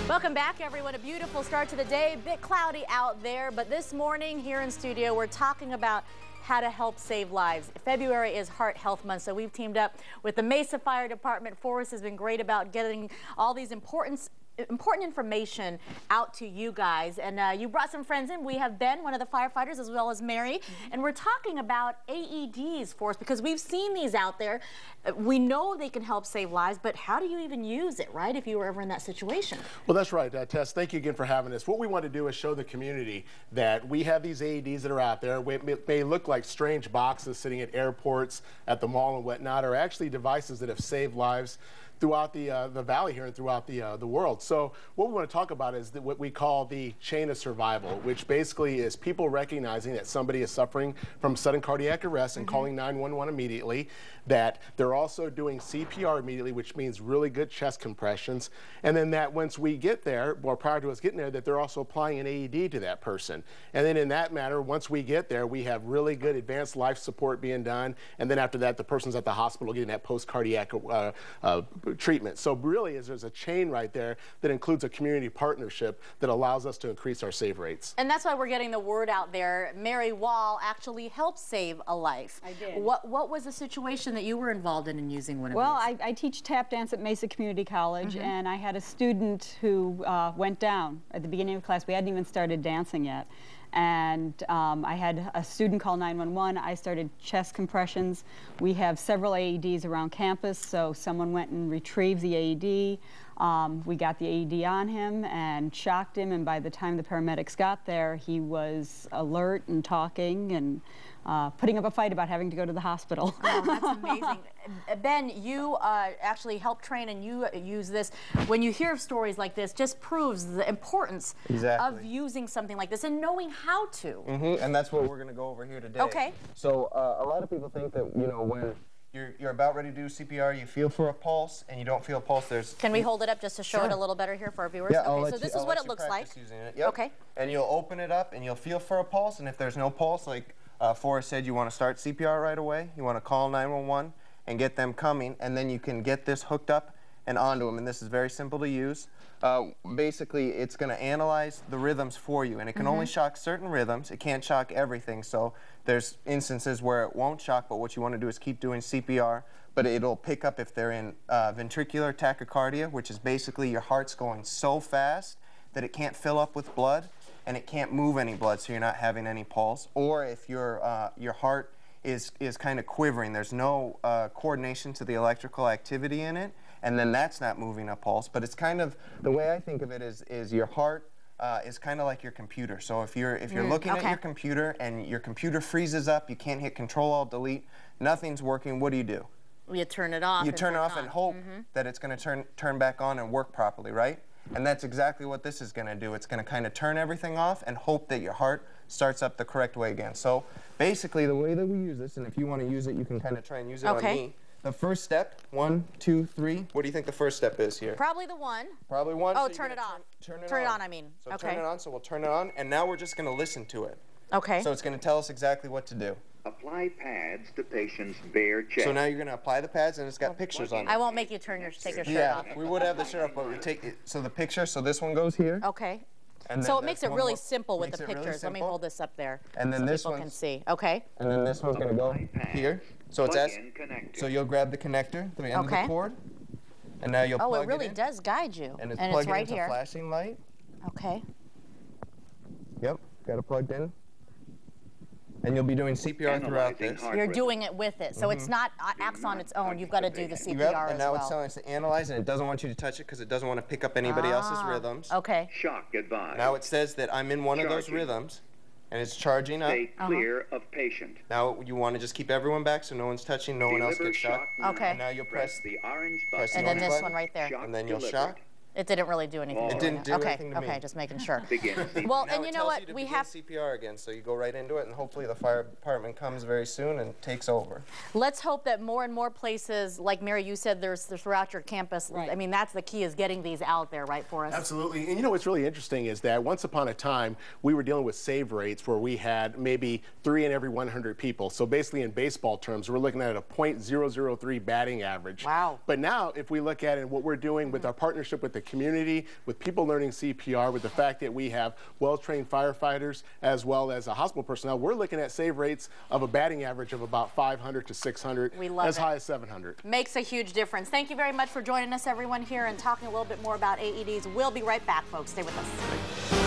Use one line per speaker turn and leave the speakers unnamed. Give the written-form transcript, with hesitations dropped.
Welcome back, everyone. A beautiful start to the day. A bit cloudy out there, but this morning here in studio, we're talking about how to help save lives. February is Heart Health Month, so we've teamed up with the Mesa Fire Department. Forrest has been great about getting all these important information out to you guys, and you brought some friends in. We have Ben, one of the firefighters, as well as Mary, and we're talking about AEDs for us because we've seen these out there. We know they can help save lives, but how do you even use it, right, if you were ever in that situation?
Well, that's right, Tess. Thank you again for having us. What we want to do is show the community that we have these AEDs that are out there. It may look like strange boxes sitting at airports, at the mall and whatnot, are actually devices that have saved lives throughout the valley here and throughout the world. So what we want to talk about is what we call the chain of survival, which basically is people recognizing that somebody is suffering from sudden cardiac arrest and calling 911 immediately, that they're also doing CPR immediately, which means really good chest compressions, and then that once we get there, or prior to us getting there, that they're also applying an AED to that person. And then in that matter, once we get there, we have really good advanced life support being done, and then after that, the person's at the hospital getting that post-cardiac treatment. So really, there's a chain right there that includes a community partnership that allows us to increase our save rates.
And that's why we're getting the word out there. Mary Wall actually helped save a life.
I did.
What was the situation that you were involved in using one of
Well,
these?
I teach tap dance at Mesa Community College, and I had a student who went down at the beginning of class. We hadn't even started dancing yet. And I had a student call 911. I started chest compressions. We have several AEDs around campus, so someone went and retrieved the AED. We got the AED on him and shocked him, and by the time the paramedics got there, he was alert and talking and putting up a fight about having to go to the hospital.
Oh, that's amazing. Ben, you actually help train and you use this. When you hear of stories like this, just proves the importance of using something like this and knowing how to.
And that's what we're going to go over here today.
Okay.
So a lot of people think that, you know, when you're about ready to do CPR, you feel for a pulse and you don't feel a pulse.
Can we hold it up just to show it a little better here for our viewers?
Yeah,
okay, so this is what it looks like.
Yep.
Okay.
And you'll open it up and you'll feel for a pulse, and if there's no pulse, like Forrest said, you want to start CPR right away. You want to call 911 and get them coming, and then you can get this hooked up and onto them, and this is very simple to use. Basically, it's going to analyze the rhythms for you, and it can only shock certain rhythms. It can't shock everything, so there's instances where it won't shock, but what you want to do is keep doing CPR, but it'll pick up if they're in ventricular tachycardia, which is basically your heart's going so fast that it can't fill up with blood, and it can't move any blood, so you're not having any pulse. Or if your heart is kind of quivering, there's no coordination to the electrical activity in it, and then that's not moving a pulse. But it's kind of, the way I think of it is your heart is kind of like your computer. So if you're looking at your computer and your computer freezes up, you can't hit Control-Alt-Delete, nothing's working, what do?
You turn it off.
You turn it off and hope that it's going to turn back on and work properly, right? And that's exactly what this is going to do. It's going to kind of turn everything off and hope that your heart starts up the correct way again. So basically the way that we use this, and if you want to use it, you can kind of try and use it on me. The first step, 1, 2, 3. What do you think the first step is here?
Probably the one.
Probably one.
Oh,
so
turn it on.
Turn
it on, I mean.
So turn it on, so we'll turn it on, and now we're just going to listen to it.
Okay.
So it's going to tell us exactly what to do.
Apply pads to patient's bare chest.
So now you're going to apply the pads, and it's got pictures on it.
I won't make you take your shirt off.
Yeah, we would have the shirt off, but we take it. So the picture, so this one goes here.
Okay.
And
so it makes it really simple with the pictures.
Really
Let me hold this up there.
And then
so
this
people can see. Okay.
And then this one's going to go here. So it's so you'll grab the connector, the end of the cord, and now you'll plug it in.
Oh, it really does guide you.
And it's
right
plugged into
here.
Flashing light.
Okay.
Yep, got it plugged in. And you'll be doing CPR throughout this.
You're doing it with it, so it's not acts on its own. You've got to do the CPR as well.
And now it's telling us to analyze, and it doesn't want you to touch it because it doesn't want to pick up anybody else's rhythms.
Okay.
Shock advised.
Now it says that I'm in one of those rhythms, and it's charging up.
Stay clear of patient.
Now you want to just keep everyone back so no one's touching, no one else gets shocked.
Okay.
And now you'll press
the orange button.
And then this one right there.
And then you'll shock.
It didn't really do anything.
It didn't do anything to me.
Okay, just making sure.
Well,
and you know what?
We have CPR again, so you go right into it, and hopefully the fire department comes very soon and takes over.
Let's hope that more and more places, like Mary, you said, there's throughout your campus. Right. I mean, that's the key, is getting these out there, right, for us.
Absolutely. And you know what's really interesting is that once upon a time we were dealing with save rates where we had maybe 3 in every 100 people. So basically, in baseball terms, we're looking at a .003 batting average.
Wow.
But now, if we look at it, what we're doing with our partnership with the community, with people learning CPR, with the fact that we have well-trained firefighters as well as hospital personnel, we're looking at save rates of a batting average of about 500 to 600,
We love
as
it.
high as 700.
Makes a huge difference. Thank you very much for joining us, everyone, here and talking a little bit more about AEDs. We'll be right back, folks. Stay with us.